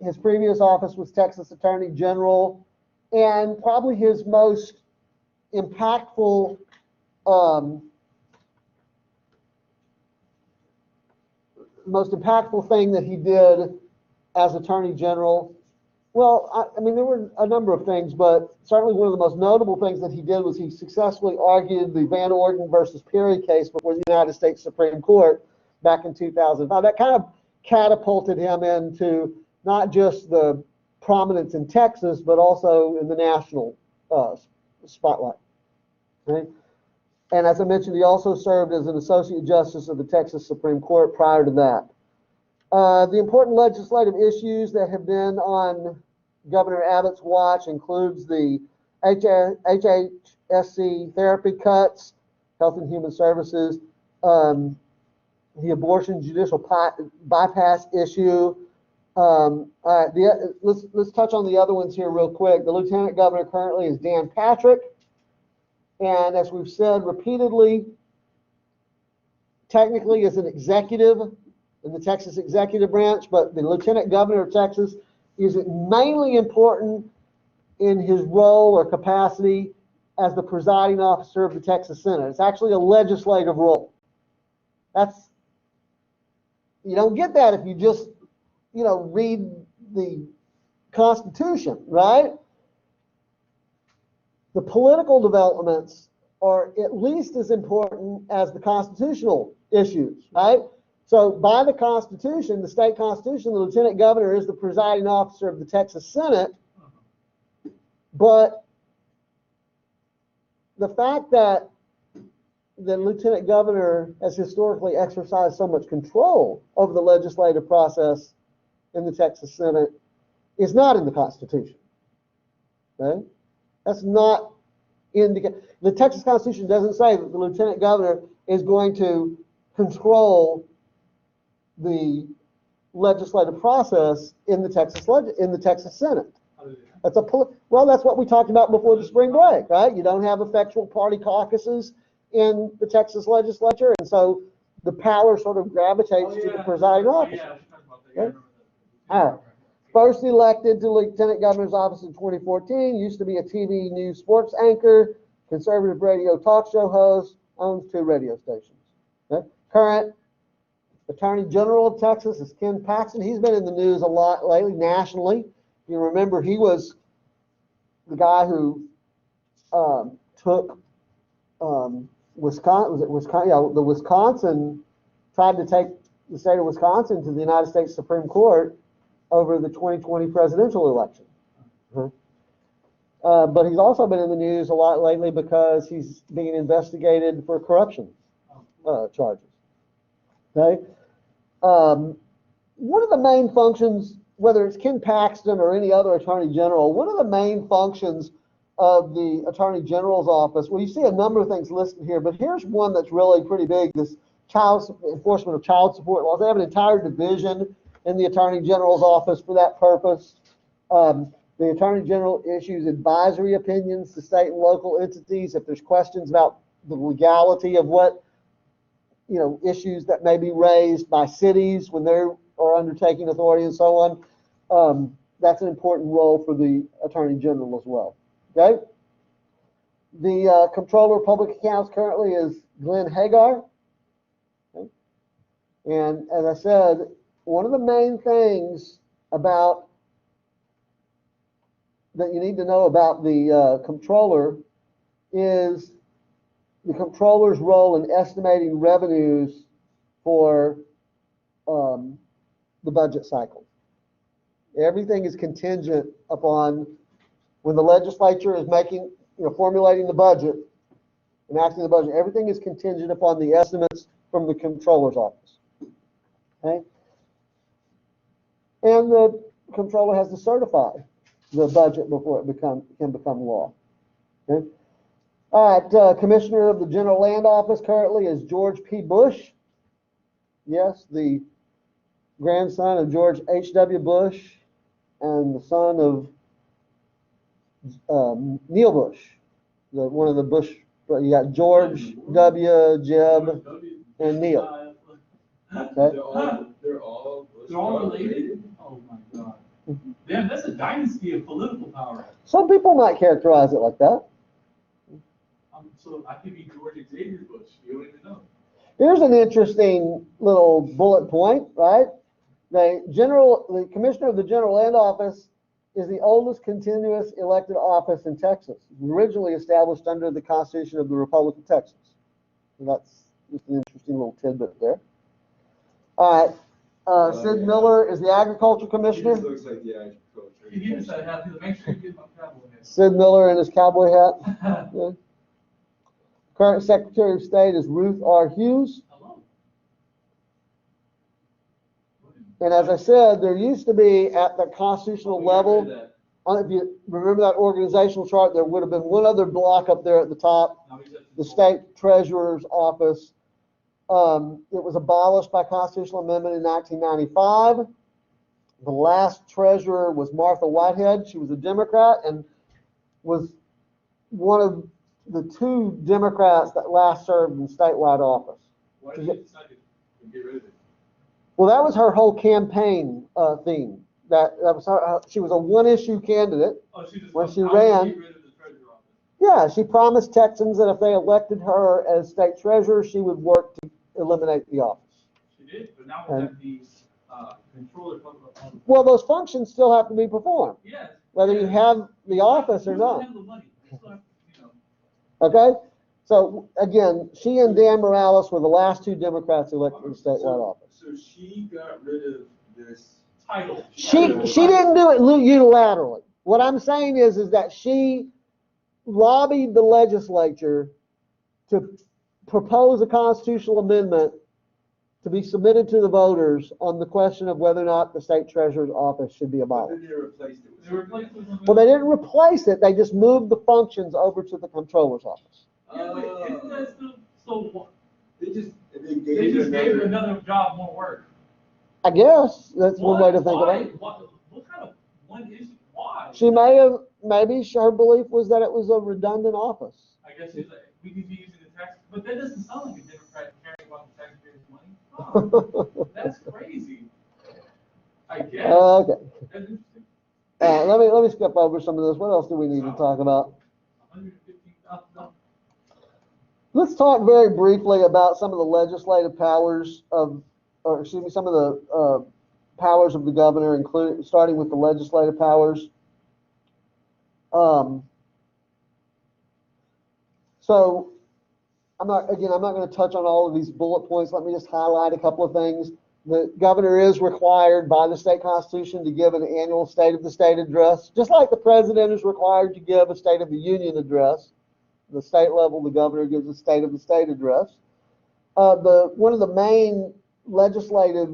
His previous office was Texas Attorney General, and probably his most impactful thing that he did as Attorney General, well, I mean, there were a number of things, but certainly one of the most notable things that he did was he successfully argued the Van Orden versus Perry case before the United States Supreme Court back in 2005. That kind of catapulted him into not just the prominence in Texas, but also in the national spotlight. Okay? And as I mentioned, he also served as an Associate Justice of the Texas Supreme Court prior to that. The important legislative issues that have been on Governor Abbott's watch includes the HHSC therapy cuts, Health and Human Services, the abortion judicial bypass issue. All right, let's touch on the other ones here real quick. The Lieutenant Governor currently is Dan Patrick. And as we've said repeatedly, technically is an executive in the Texas executive branch, but the Lieutenant Governor of Texas is mainly important in his role or capacity as the presiding officer of the Texas Senate. It's actually a legislative role. You don't get that if you just, read the Constitution, right? The political developments are at least as important as the constitutional issues, right? So by the Constitution, the state Constitution, the Lieutenant Governor is the presiding officer of the Texas Senate. But the fact that the Lieutenant Governor has historically exercised so much control over the legislative process in the Texas Senate is not in the Constitution. Okay? That's not the Texas Constitution doesn't say that the Lieutenant Governor is going to control the legislative process in the Texas Senate. That's what we talked about before the spring break, right? You don't have effectual party caucuses in the Texas legislature, and so the power sort of gravitates to the presiding officer. Okay? All right. First elected to Lieutenant Governor's office in 2014, used to be a TV news sports anchor, conservative radio talk show host, owns 2 radio stations. Okay? Current Attorney General of Texas is Ken Paxton. He's been in the news a lot lately, nationally. You remember he was the guy who took Wisconsin. Was it Wisconsin? Yeah, the Wisconsin tried to take the state of Wisconsin to the United States Supreme Court over the 2020 presidential election. But he's also been in the news a lot lately because he's being investigated for corruption charges. Okay? One of the main functions, whether it's Ken Paxton or any other attorney general, one of the main functions of the attorney general's office, well, you see a number of things listed here, but here's one that's really pretty big, this enforcement of child support laws. They have an entire division in the attorney general's office for that purpose. The attorney general issues advisory opinions to state and local entities if there's questions about the legality of what, issues that may be raised by cities when they're undertaking authority and so on. That's an important role for the attorney general as well. Okay. The comptroller of public accounts currently is Glenn Hagar. Okay. And as I said, one of the main things about that you need to know about the comptroller is the comptroller's role in estimating revenues for the budget cycle. Everything is contingent upon when the legislature is making, formulating the budget, enacting the budget. Everything is contingent upon the estimates from the comptroller's office. Okay, and the comptroller has to certify the budget before it can become law. Okay. All right, Commissioner of the General Land Office currently is George P. Bush. Yes, the grandson of George H.W. Bush and the son of Neil Bush, one of the Bush. You got George W., Jeb, and Neil. Okay. They're all related? Oh my God. Damn, that's a dynasty of political power. Some people might characterize it like that. So I could be George Xavier Bush. You don't even know. Here's an interesting little bullet point, right? The Commissioner of the General Land Office is the oldest continuous elected office in Texas, originally established under the Constitution of the Republic of Texas. And that's just an interesting little tidbit there. All right, Sid Miller is the Agriculture Commissioner. He just looks like the agriculture. He just said, make sure you get my cowboy hat. Sid Miller in his cowboy hat. Yeah. Current Secretary of State is Ruth R. Hughes. Hello. And as I said, there used to be at the constitutional level, if you remember that organizational chart, there would have been one other block up there at the top, the state treasurer's office. It was abolished by constitutional amendment in 1995. The last treasurer was Martha Whitehead. She was a Democrat and was one of the two Democrats that last served in statewide office. Why did you decide to get rid of it? Well, that was her whole campaign theme. That was her. She was a one-issue candidate. Oh, she just when she get ran. rid of the treasurer office. Yeah, she promised Texans that if they elected her as state treasurer, she would work to eliminate the office. She did, but now we have the controller. Well, those functions still have to be performed, Yes. whether you have the office or not. Have the money. Okay? So, again, she and Dan Morales were the last two Democrats elected in statewide office. So she got rid of this title. She didn't do it unilaterally. What I'm saying is that she lobbied the legislature to propose a constitutional amendment to be submitted to the voters on the question of whether or not the state treasurer's office should be But abolished. then they replaced it with They replaced it with Well, they didn't replace it. They just moved the functions over to the comptroller's office. Yeah, but isn't that still They just they just gave her another job, more work. I guess that's one way to think Why? about it. What kind of one issue? Why? She may have, maybe her belief was that it was a redundant office. I guess she's like, we could be using the tax, but that doesn't sound like a Democrat caring about the taxpayers' money. Oh, that's crazy. I guess. Okay. That's interesting. Let me skip over some of this. What else do we need to talk about? $115,000. Let's talk very briefly about some of the legislative powers some of the powers of the governor, including starting with the legislative powers. So I'm not going to touch on all of these bullet points. Let me just highlight a couple of things. The governor is required by the state constitution to give an annual State of the State address, just like the president is required to give a State of the Union address. The state level, the governor gives a State of the State address. One of the main legislative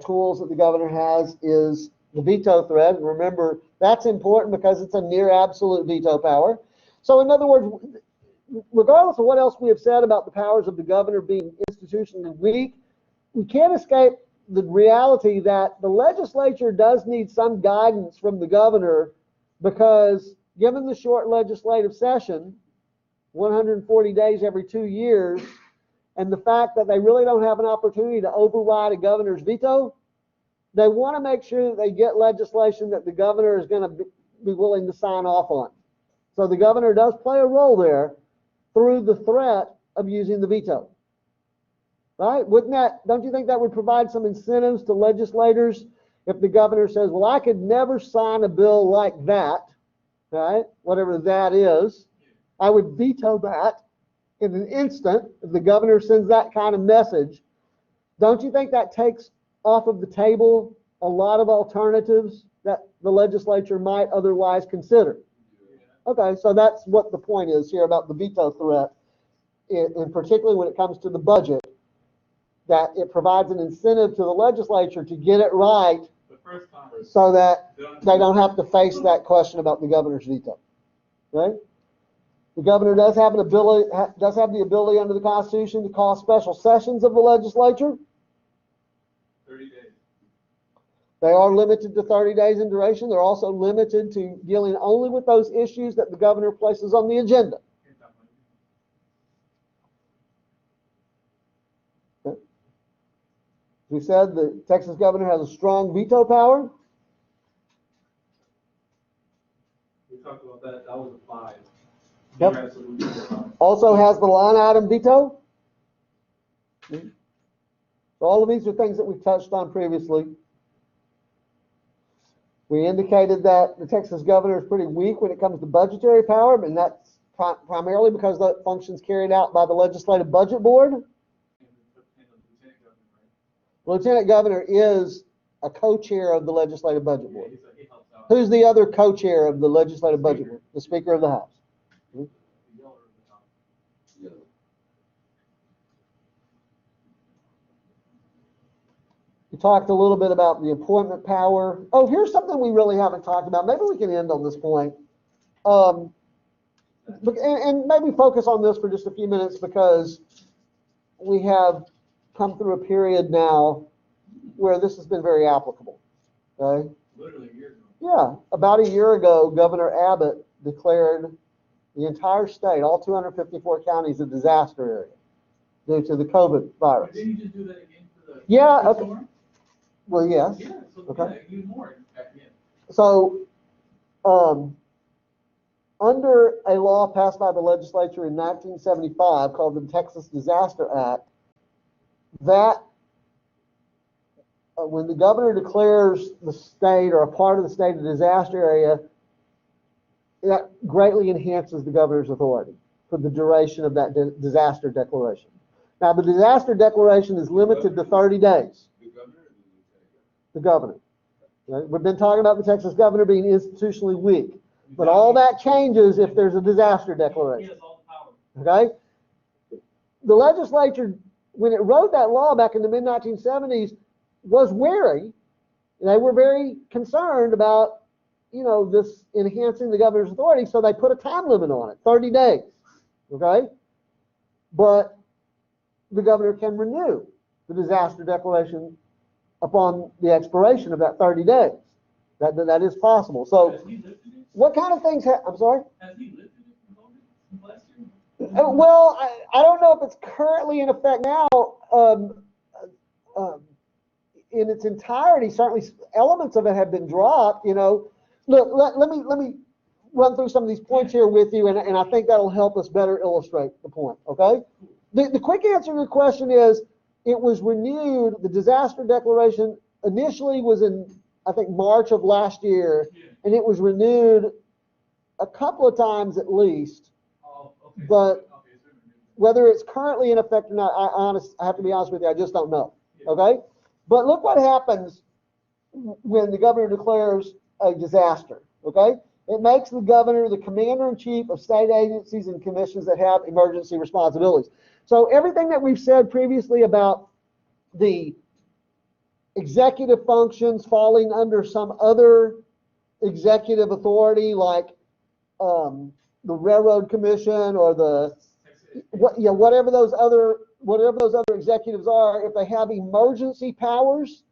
tools that the governor has is the veto threat. And remember, that's important because it's a near absolute veto power. So in other words, regardless of what else we have said about the powers of the governor being institutionally weak, we can't escape the reality that the legislature does need some guidance from the governor, because given the short legislative session, 140 days every 2 years, and the fact that they really don't have an opportunity to override a governor's veto, they want to make sure that they get legislation that the governor is going to be willing to sign off on. So the governor does play a role there through the threat of using the veto. Right? Don't you think that would provide some incentives to legislators if the governor says, well, I could never sign a bill like that, right? Whatever that is, I would veto that in an instant if the governor sends that kind of message. Don't you think that takes off of the table a lot of alternatives that the legislature might otherwise consider? Okay, so that's what the point is here about the veto threat, and particularly when it comes to the budget, that it provides an incentive to the legislature to get it right so that they don't have to face that question about the governor's veto. Okay? The governor does have the ability under the Constitution to call special sessions of the legislature. 30 days. They are limited to 30 days in duration. They're also limited to dealing only with those issues that the governor places on the agenda. We said the Texas governor has a strong veto power. We talked about that. That was a 5. Yep. Absolutely. Also has the line item veto. So all of these are things that we've touched on previously. We indicated that the Texas governor is pretty weak when it comes to budgetary power, and that's primarily because that function's carried out by the Legislative Budget Board. Lieutenant governor is a co-chair of the Legislative Budget Board. Who's the other co-chair of the Legislative Budget Board? The Speaker of the House. We talked a little bit about the appointment power. Oh, here's something we really haven't talked about. Maybe we can end on this point. And maybe focus on this for just a few minutes, because we have come through a period now where this has been very applicable. Okay? Literally a year ago. Yeah, about a year ago, Governor Abbott declared the entire state, all 254 counties, a disaster area due to the COVID virus. Didn't you just do that again for the Okay. storm? Well, yes. Yeah, so Okay. even more back then. So, under a law passed by the legislature in 1975 called the Texas Disaster Act, that when the governor declares the state or a part of the state a disaster area, that greatly enhances the governor's authority for the duration of that disaster declaration. Now, the disaster declaration is limited to 30 days. The governor. Right? We've been talking about the Texas governor being institutionally weak, but all that changes if there's a disaster declaration. He has all the power. Okay? The legislature, when it wrote that law back in the mid-1970s, was wary. They were very concerned about, this enhancing the governor's authority, so they put a time limit on it, 30 days. Okay? But the governor can renew the disaster declaration upon the expiration of that 30 days. That is possible. So, Has he lifted it? what kind of things I'm sorry? Has he lifted it from last year? Well, I don't know if it's currently in effect now in its entirety. Certainly, elements of it have been dropped. Look, let me run through some of these points here with you, and I think that'll help us better illustrate the point. Okay. The quick answer to your question is, it was renewed. The disaster declaration initially was in, I think, March of last year, and it was renewed a couple of times at least. Oh, okay. But whether it's currently in effect or not, I have to be honest with you, I just don't know. Okay? But look what happens when the governor declares a disaster, okay? It makes the governor the commander-in-chief of state agencies and commissions that have emergency responsibilities. So everything that we've said previously about the executive functions falling under some other executive authority, like the Railroad Commission or whatever those other executives are, if they have emergency powers,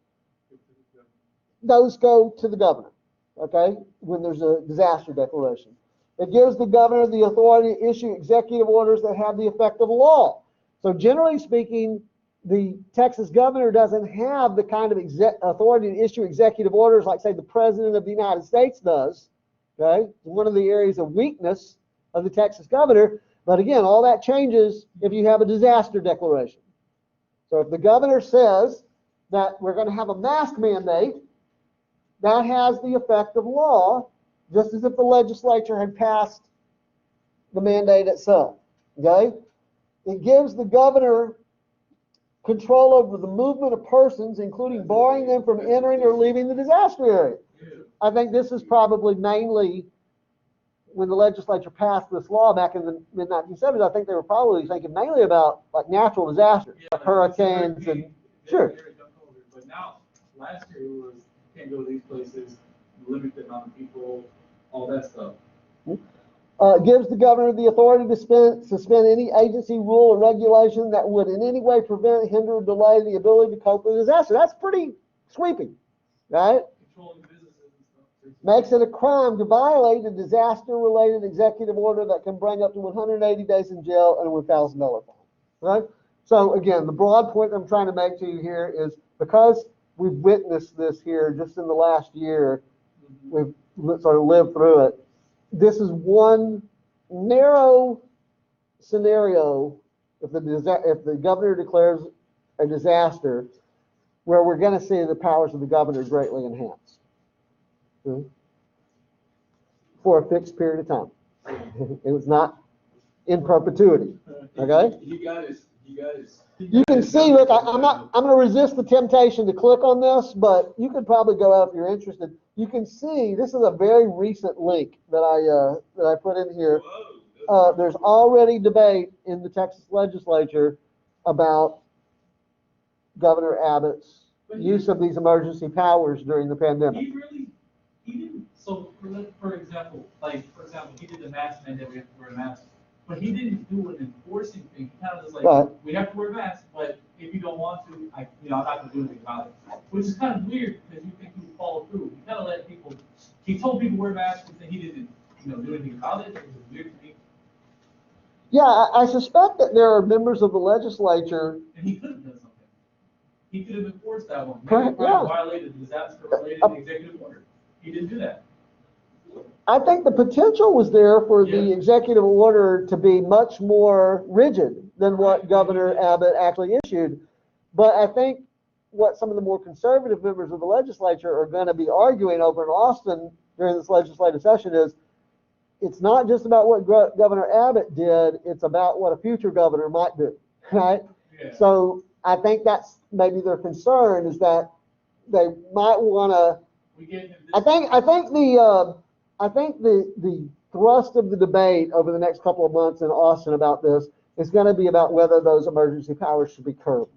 those go to the governor, okay, when there's a disaster declaration. It gives the governor the authority to issue executive orders that have the effect of law. So generally speaking, the Texas governor doesn't have the kind of authority to issue executive orders like, say, the president of the United States does, okay? One of the areas of weakness of the Texas governor. But again, all that changes if you have a disaster declaration. So if the governor says that we're going to have a mask mandate, that has the effect of law, just as if the legislature had passed the mandate itself, okay? It gives the governor control over the movement of persons, including barring them from entering or leaving the disaster area. I think this is probably mainly when the legislature passed this law back in the mid-1970s. I think they were probably thinking mainly about like natural disasters, like hurricanes and sure. But now, last year it was you can't go to these places, limited amount of people, all that stuff. Gives the governor the authority to suspend any agency, rule, or regulation that would in any way prevent, hinder, or delay the ability to cope with a disaster. That's pretty sweeping, right? Controlling businesses and stuff. Makes it a crime to violate a disaster-related executive order that can bring up to 180 days in jail and a $1,000 fine, right? So again, the broad point I'm trying to make to you here is because we've witnessed this here just in the last year, we've sort of lived through it. This is one narrow scenario if the governor declares a disaster where we're going to see the powers of the governor greatly enhanced for a fixed period of time. It was not in perpetuity. Okay? You guys. You can see, look, I'm going to resist the temptation to click on this, but you could probably go out if you're interested. You can see, this is a very recent link that I put in here. There's already debate in the Texas legislature about Governor Abbott's use of these emergency powers during the pandemic. He didn't, so for example, he did the mask mandate, we have to wear a mask. But he didn't do an enforcing thing. He kind of was like, right. We have to wear masks, but if you don't want to, I'm not going to do anything about it. Which is kind of weird because you think he would follow through. He kind of let people, he told people to wear masks and then he didn't, do anything about it. It was weird to me. Yeah, I suspect that there are members of the legislature. And he could have done something. He could have enforced that one. Correct, yeah. Violated the disaster-related executive order. He didn't do that. I think the potential was there for the executive order to be much more rigid than what Governor Abbott actually issued. But I think what some of the more conservative members of the legislature are going to be arguing over in Austin during this legislative session is it's not just about what Governor Abbott did, it's about what a future governor might do, right? Yeah. So I think that's maybe their concern is that they might want to. I think the thrust of the debate over the next couple of months in Austin about this is going to be about whether those emergency powers should be curbed,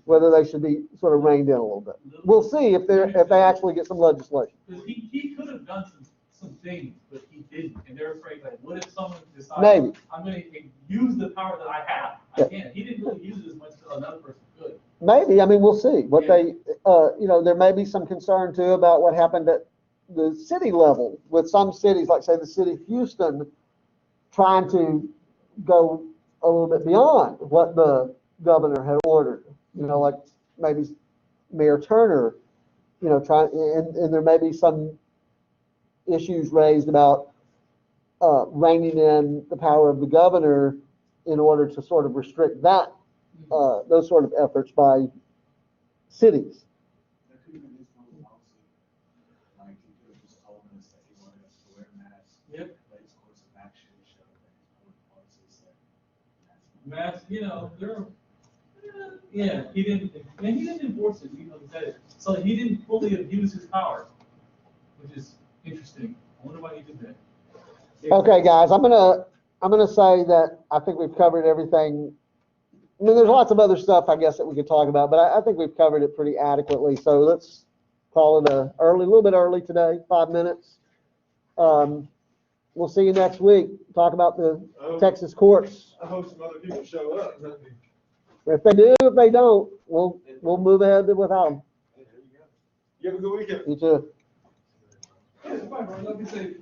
whether they should be sort of reined in a little bit. We'll see if they actually get some legislation. Because he could have done some things, but he didn't, and they're afraid like, what if someone decides Maybe. I'm going to use the power that I have? I can't. He didn't really use it as much as another person could. Maybe. I mean, we'll see. What they, there may be some concern too about what happened at the city level with some cities, like say the city of Houston, trying to go a little bit beyond what the governor had ordered. Like maybe Mayor Turner, trying, and there may be some issues raised about reining in the power of the governor in order to sort of restrict that those sort of efforts by cities. Yep. Mask, they're, Yeah, he didn't enforce it, even though he said it. So he didn't fully abuse his power, which is interesting. I wonder why he did that. Okay, guys, I'm gonna say that I think we've covered everything. I mean, there's lots of other stuff, I guess, that we could talk about, but I think we've covered it pretty adequately. So let's call it a little bit early today, 5 minutes. We'll see you next week. Talk about the Texas courts. I hope some other people show up. If they do, if they don't, we'll move ahead without them. You have a good weekend. You too. Yeah, it's fine, bro. Like I said,